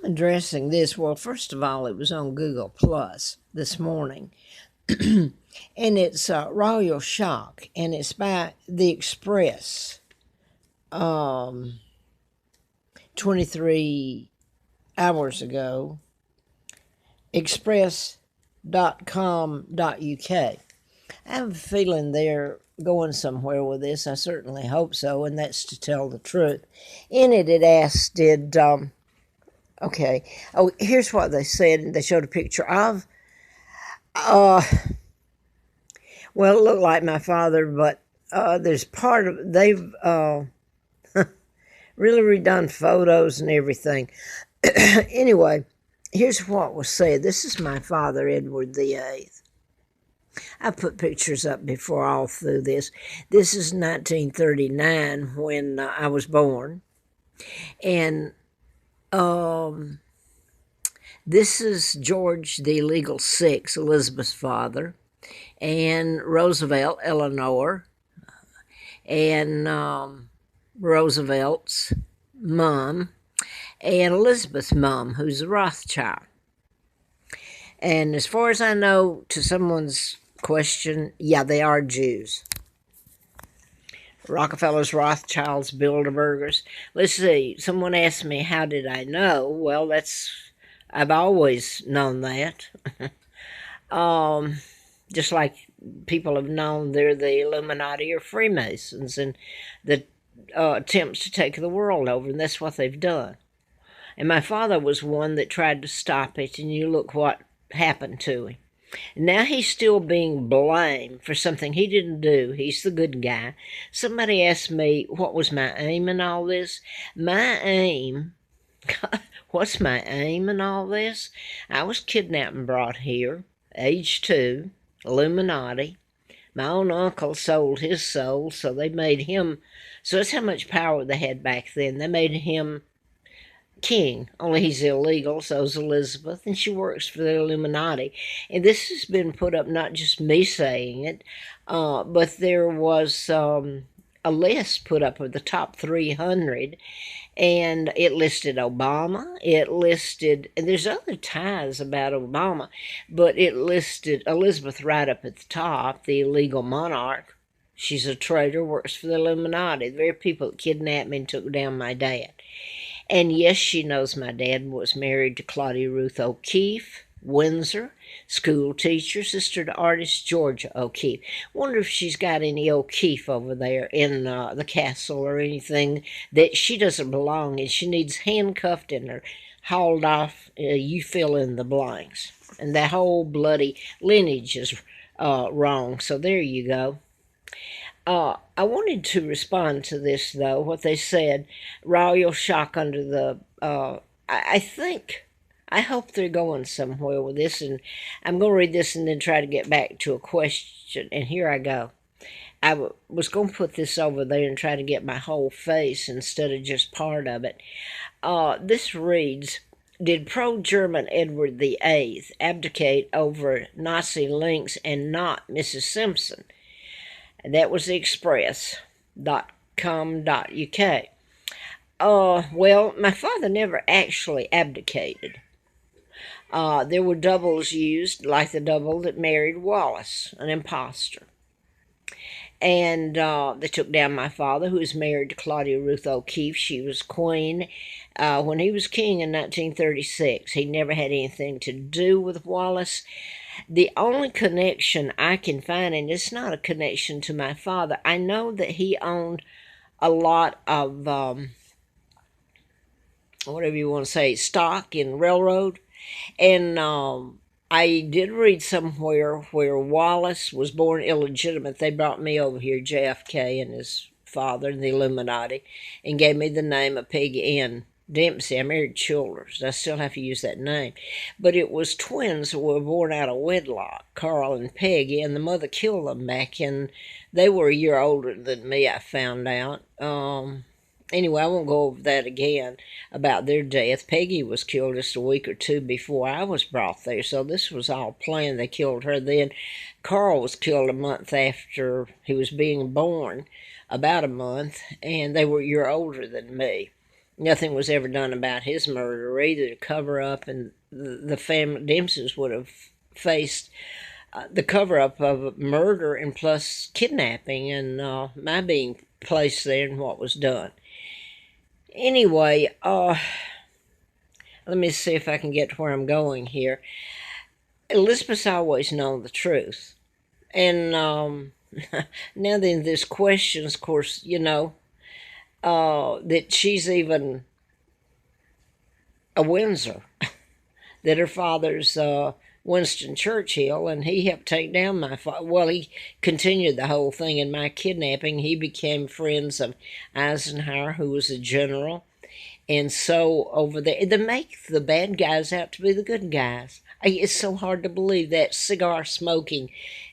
addressing this. Well, first of all, it was on Google Plus this morning. And it's Royal Shock, and it's by The Express. 23 hours ago. Express.com.uk. I have a feeling they're going somewhere with this. I certainly hope so, and that's to tell the truth. In it, it asked, okay. Oh, here's what they said. They showed a picture of, well, it looked like my father, but there's part of, they've really redone photos and everything. Anyway, here's what was said. This is my father, Edward VIII. I put pictures up before all through this. This is 1939 when I was born. And this is George the Illegal Six, Elizabeth's father, and Roosevelt, Eleanor, and Roosevelt's mom, and Elizabeth's mom, who's a Rothschild. And as far as I know, to someone's question, yeah, they are Jews. Rockefellers, Rothschilds, Bilderbergers. Let's see, someone asked me, how did I know? Well, I've always known that. Just like people have known they're the Illuminati or Freemasons and the attempts to take the world over, and that's what they've done. And my father was one that tried to stop it, and you look what happened to him. Now he's still being blamed for something he didn't do. He's the good guy. Somebody asked me what was my aim in all this. My aim, what's my aim in all this? I was kidnapped and brought here, age 2, Illuminati. My own uncle sold his soul, so they made him, so that's how much power they had back then. They made him king, only he's illegal, so's Elizabeth, and she works for the Illuminati. And this has been put up, not just me saying it, but there was a list put up of the top 300, and it listed Obama, it listed, and there's other ties about Obama, but it listed Elizabeth right up at the top, the illegal monarch. She's a traitor, works for the Illuminati, the very people that kidnapped me and took down my dad. And yes, she knows my dad was married to Claudia Ruth O'Keefe, Windsor, school teacher, sister to artist Georgia O'Keefe. Wonder if she's got any O'Keefe over there in the castle or anything that she doesn't belong in. She needs handcuffed and her hauled off. You fill in the blanks. And that whole bloody lineage is wrong. So there you go. I wanted to respond to this, though, what they said, Royal Shock under the, I hope they're going somewhere with this, and I'm going to read this and then try to get back to a question, and here I go. I was going to put this over there and try to get my whole face instead of just part of it. This reads, did pro-German Edward VIII abdicate over Nazi links and not Mrs. Simpson? And that was the express.com.uk. Well, my father never actually abdicated. There were doubles used, like the double that married Wallace, an imposter. And they took down my father, who was married to Claudia Ruth O'Keefe. She was queen when he was king in 1936. He never had anything to do with Wallace. The only connection I can find, and it's not a connection to my father, I know that he owned a lot of, whatever you want to say, stock in railroad. And I did read somewhere where Wallace was born illegitimate. They brought me over here, JFK and his father, and the Illuminati, and gave me the name of Peggy Ann Dempsey. I married Childers. I still have to use that name. But it was twins that were born out of wedlock, Carl and Peggy, and the mother killed them back in, they were a year older than me, I found out. Anyway, I won't go over that again about their death. Peggy was killed just a week or two before I was brought there, so this was all planned. They killed her then. Carl was killed a month after he was being born, about a month, and they were a year older than me. Nothing was ever done about his murder either to cover up, and the family Dempsey's would have faced the cover up of murder and plus kidnapping and my being placed there and what was done. Anyway, let me see if I can get to where I'm going here. Elizabeth's always known the truth. And now then, there's questions, of course, that she's even a Windsor, that her father's Winston Churchill, and he helped take down my father. Well, he continued the whole thing in my kidnapping. He became friends of Eisenhower, who was a general. And so over there, they make the bad guys out to be the good guys. It's so hard to believe that cigar smoking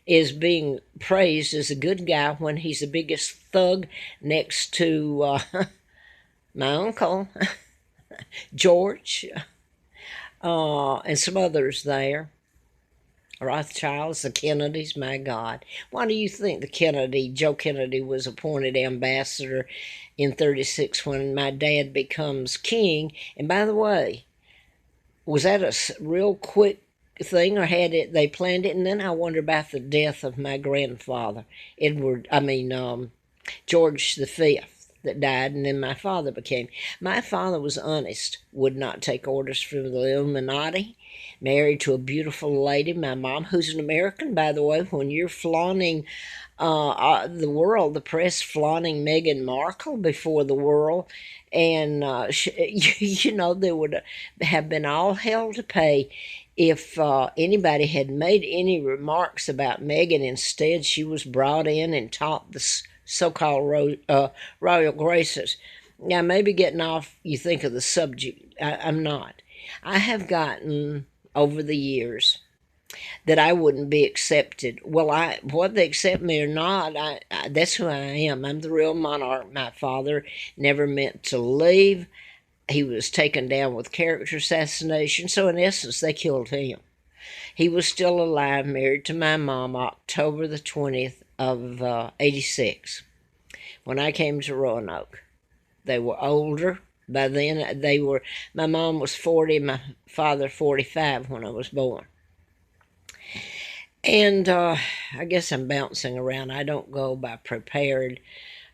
is being praised as a good guy when he's the biggest thug next to my uncle, George, and some others there. Rothschilds, the Kennedys, my God. Why do you think Joe Kennedy was appointed ambassador in 36 when my dad becomes king? And by the way, was that a real quick thing, or they planned it? And then I wonder about the death of my grandfather, George V, that died, and then my father became. My father was honest, would not take orders from the Illuminati, married to a beautiful lady, my mom, who's an American, by the way. When you're flaunting the world, the press flaunting Meghan Markle before the world, and there would have been all hell to pay if anybody had made any remarks about Meghan. Instead, she was brought in and taught the so-called royal graces. Now, maybe getting off, you think of the subject. I'm not. I have gotten over the years that I wouldn't be accepted. Well, whether they accept me or not, that's who I am. I'm the real monarch. My father never meant to leave. He was taken down with character assassination, so in essence, they killed him. He was still alive, married to my mom, October the 20th of 86, when I came to Roanoke. They were older. By then, my mom was 40, my father 45 when I was born. And I guess I'm bouncing around. I don't go by prepared.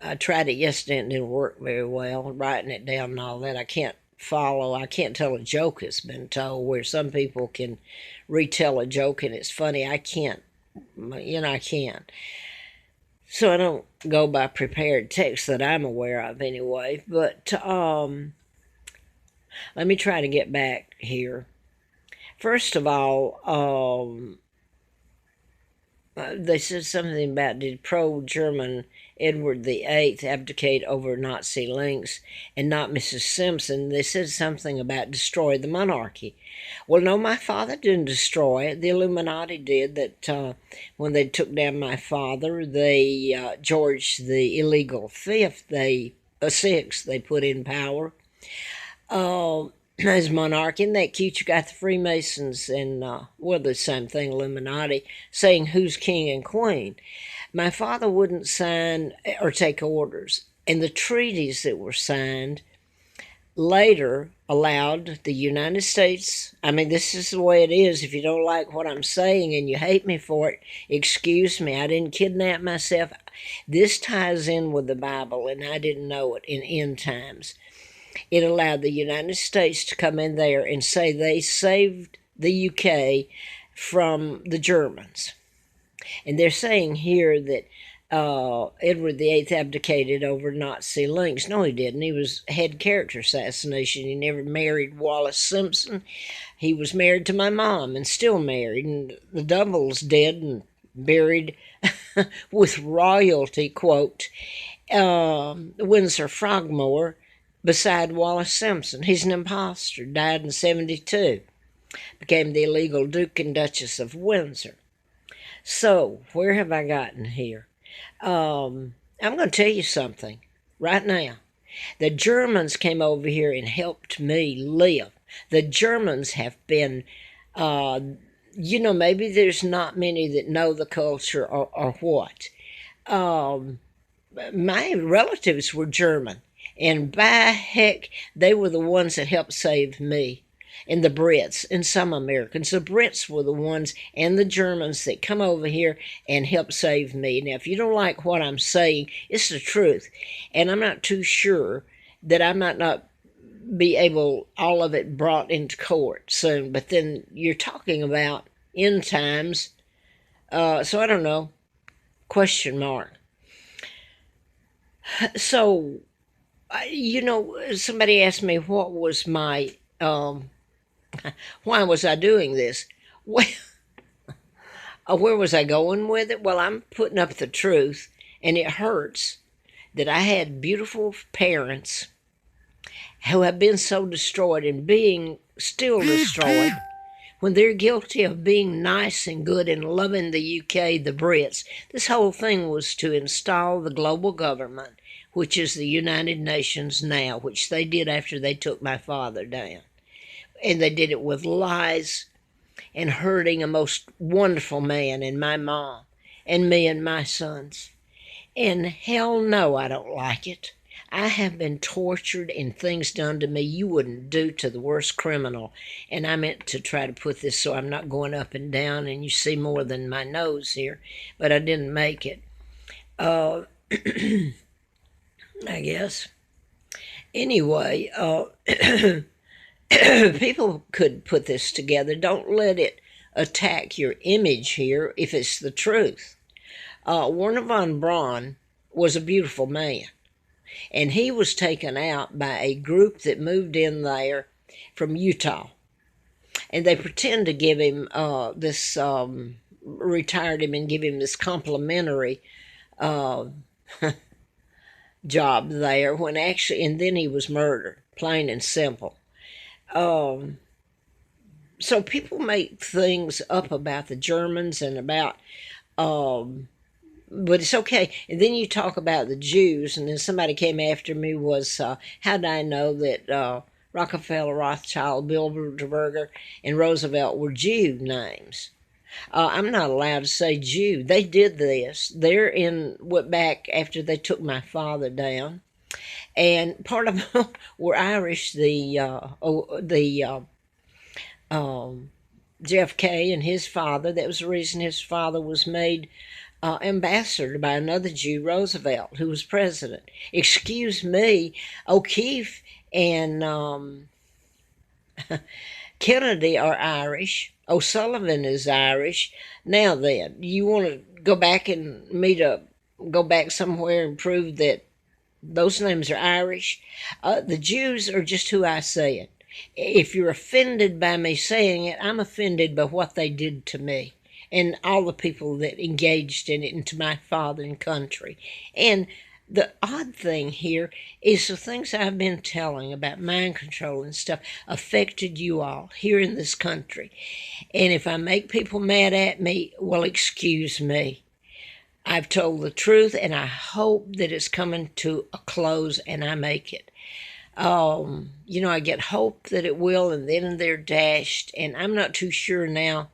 I tried it yesterday and it didn't work very well, writing it down and all that. I can't tell a joke that's been told, where some people can retell a joke and it's funny. I can't. I can't. So I don't go by prepared text that I'm aware of anyway. But let me try to get back here. First of all, they said something about, did pro-German Edward VIII abdicate over Nazi links and not Mrs. Simpson? They said something about destroy the monarchy. Well, no, my father didn't destroy it. The Illuminati did. That when they took down my father, George the illegal sixth, they put in power as monarch. Isn't that cute? You got the Freemasons and the same thing, Illuminati, saying who's king and queen. My father wouldn't sign or take orders, and the treaties that were signed later allowed the United States. This is the way it is. If you don't like what I'm saying and you hate me for it, excuse me. I didn't kidnap myself. This ties in with the Bible, and I didn't know it in end times. It allowed the United States to come in there and say they saved the UK from the Germans. And they're saying here that Edward VIII abdicated over Nazi links. No, he didn't. He was had character assassination. He never married Wallace Simpson. He was married to my mom and still married. And the double's dead and buried with royalty, quote, Windsor Frogmore, beside Wallace Simpson. He's an imposter. Died in 72. Became the illegal Duke and Duchess of Windsor. So, where have I gotten here? I'm going to tell you something right now. The Germans came over here and helped me live. The Germans have been, maybe there's not many that know the culture or what. My relatives were German. And by heck, they were the ones that helped save me. And the Brits and some Americans. The Brits were the ones and the Germans that come over here and help save me. Now, if you don't like what I'm saying, it's the truth. And I'm not too sure that I might not be able, all of it brought into court soon. But then you're talking about end times. So I don't know. Question mark. So, somebody asked me what was my, why was I doing this? Well, where was I going with it? Well, I'm putting up the truth, and it hurts that I had beautiful parents who have been so destroyed and being still destroyed when they're guilty of being nice and good and loving the UK, the Brits. This whole thing was to install the global government, which is the United Nations now, which they did after they took my father down. And they did it with lies and hurting a most wonderful man and my mom and me and my sons. And hell no, I don't like it. I have been tortured and things done to me you wouldn't do to the worst criminal. And I meant to try to put this so I'm not going up and down and you see more than my nose here, but I didn't make it. I guess. Anyway, people could put this together. Don't let it attack your image here if it's the truth. Wernher von Braun was a beautiful man, and he was taken out by a group that moved in there from Utah, and they pretend to give him this, retired him and give him this complimentary job there, when actually, and then he was murdered, plain and simple. So people make things up about the Germans and about, but it's okay. And then you talk about the Jews, and then somebody came after me was, how did I know that Rockefeller, Rothschild, Bilderberger, and Roosevelt were Jew names? I'm not allowed to say Jew. They did this. Went back after they took my father down. And part of them were Irish. JFK and his father. That was the reason his father was made ambassador by another Jew, Roosevelt, who was president. Excuse me, O'Keefe and Kennedy are Irish. O'Sullivan is Irish. Now then, you want to go back and go back somewhere and prove that those names are Irish? The Jews are just who I said. If you're offended by me saying it, I'm offended by what they did to me and all the people that engaged in it and to my father and country. And the odd thing here is the things I've been telling about mind control and stuff affected you all here in this country. And if I make people mad at me, well, excuse me. I've told the truth, and I hope that it's coming to a close and I make it. I get hope that it will, and then they're dashed, and I'm not too sure now.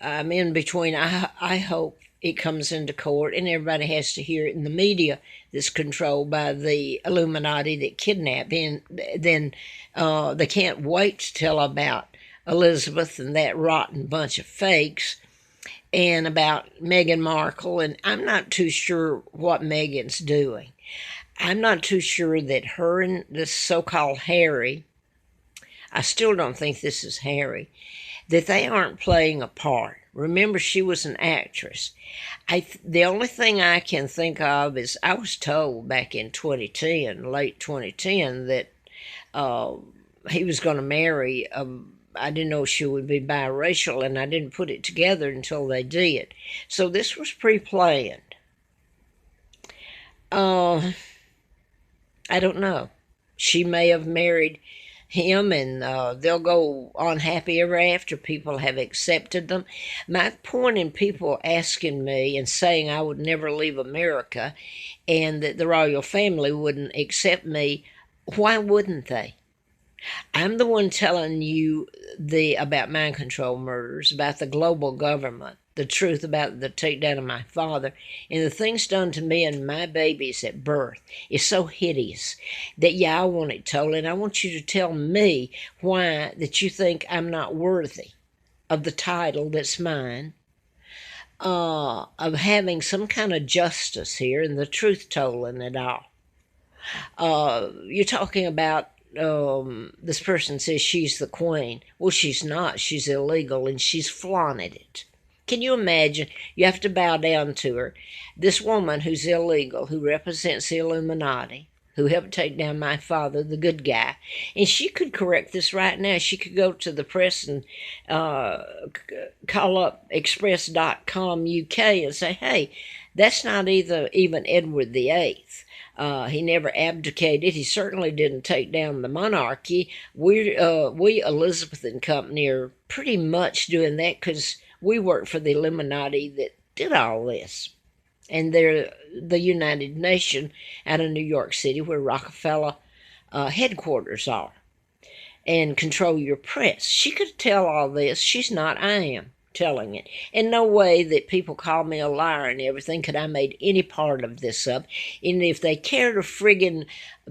I'm in between. I hope it comes into court, and everybody has to hear it in the media that's controlled by the Illuminati that kidnap. And then they can't wait to tell about Elizabeth and that rotten bunch of fakes, and about Meghan Markle, and I'm not too sure what Meghan's doing. I'm not too sure that her and this so-called Harry, I still don't think this is Harry, that they aren't playing a part. Remember, she was an actress. The only thing I can think of is I was told back in 2010, late 2010, that he was going to marry I didn't know she would be biracial, and I didn't put it together until they did. So this was pre-planned. I don't know. She may have married him, and they'll go on happy ever after. People have accepted them. My point in people asking me and saying I would never leave America and that the royal family wouldn't accept me, why wouldn't they? I'm the one telling you about mind control murders, about the global government. the truth about the takedown of my father, and the things done to me and my babies at birth is so hideous that, yeah, I want it told, and I want you to tell me why that you think I'm not worthy of the title that's mine, of having some kind of justice here and the truth told in it all. You're talking about this person says she's the queen. Well, she's not. She's illegal, and she's flaunted it. Can you imagine? You have to bow down to her. This woman who's illegal, who represents the Illuminati, who helped take down my father, the good guy, and she could correct this right now. She could go to the press and call up express.com UK and say, hey, that's not even Edward VIII. He never abdicated. He certainly didn't take down the monarchy. We Elizabeth and Company are pretty much doing that because we work for the Illuminati that did all this. And they're the United Nations out of New York City, where Rockefeller headquarters are, and control your press. She could tell all this. She's not. I am telling it. And no way that people call me a liar and everything could I made any part of this up. And if they cared a friggin'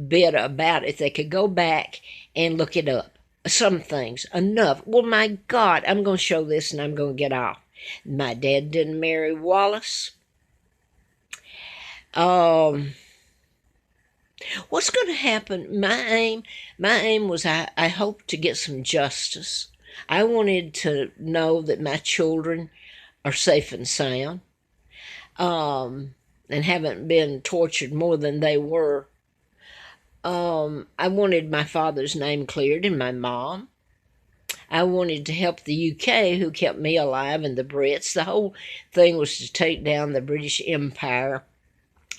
bit about it, they could go back and look it up. Some things. Enough. Well, my God, I'm going to show this and I'm going to get off. My dad didn't marry Wallace. What's going to happen? My aim was I hoped to get some justice. I wanted to know that my children are safe and sound, and haven't been tortured more than they were. I wanted my father's name cleared and my mom. I wanted to help the UK, who kept me alive, and the Brits. The whole thing was to take down the British Empire,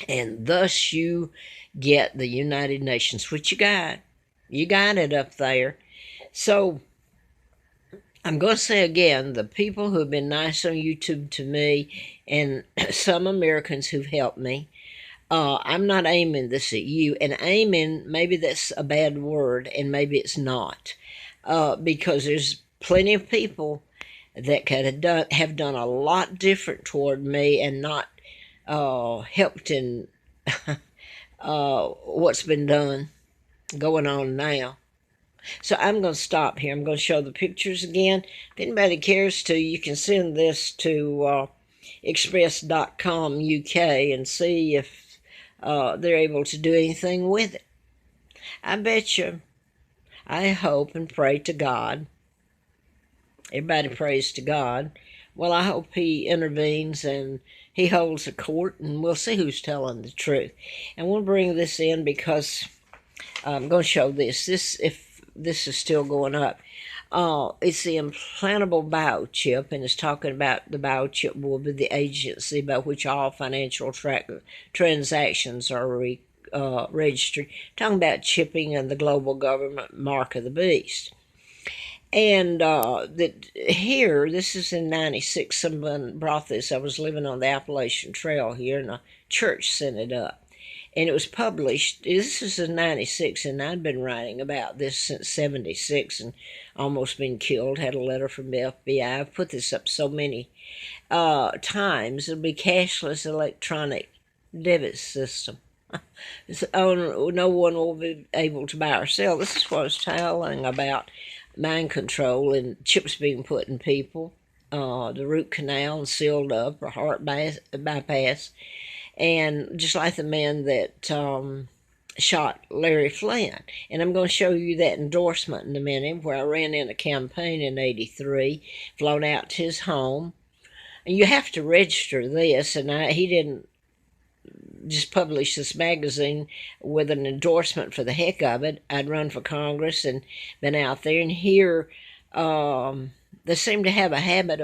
and thus you get the United Nations, which you got. You got it up there. So I'm going to say again, the people who have been nice on YouTube to me and some Americans who've helped me, I'm not aiming this at you. And aiming, maybe that's a bad word, and maybe it's not. Because there's plenty of people that could have done a lot different toward me and not helped in what's been going on now. So I'm going to stop here. I'm going to show the pictures again. If anybody cares to, you can send this to express.com UK and see if they're able to do anything with it. I bet you, I hope and pray to God. Everybody prays to God. Well, I hope he intervenes and he holds a court, and we'll see who's telling the truth. And we'll bring this in because I'm going to show this. If this is still going up. It's the implantable biochip, and it's talking about the biochip will be the agency by which all financial transactions are registered. Talking about chipping and the global government mark of the beast. And that here, this is in 96, someone brought this. I was living on the Appalachian Trail here, and a church sent it up. And it was published, this is in 96, and I'd been writing about this since 76 and almost been killed, had a letter from the FBI. I've put this up so many times. It'll be cashless electronic debit system. No one will be able to buy or sell. This is what I was telling about mind control and chips being put in people, the root canal and sealed up, or heart bypass. And just like the man that shot Larry Flynn. And I'm going to show you that endorsement in a minute, where I ran in a campaign in 83, flown out to his home. And you have to register this, and he didn't just publish this magazine with an endorsement for the heck of it. I'd run for Congress and been out there, and here they seem to have a habit of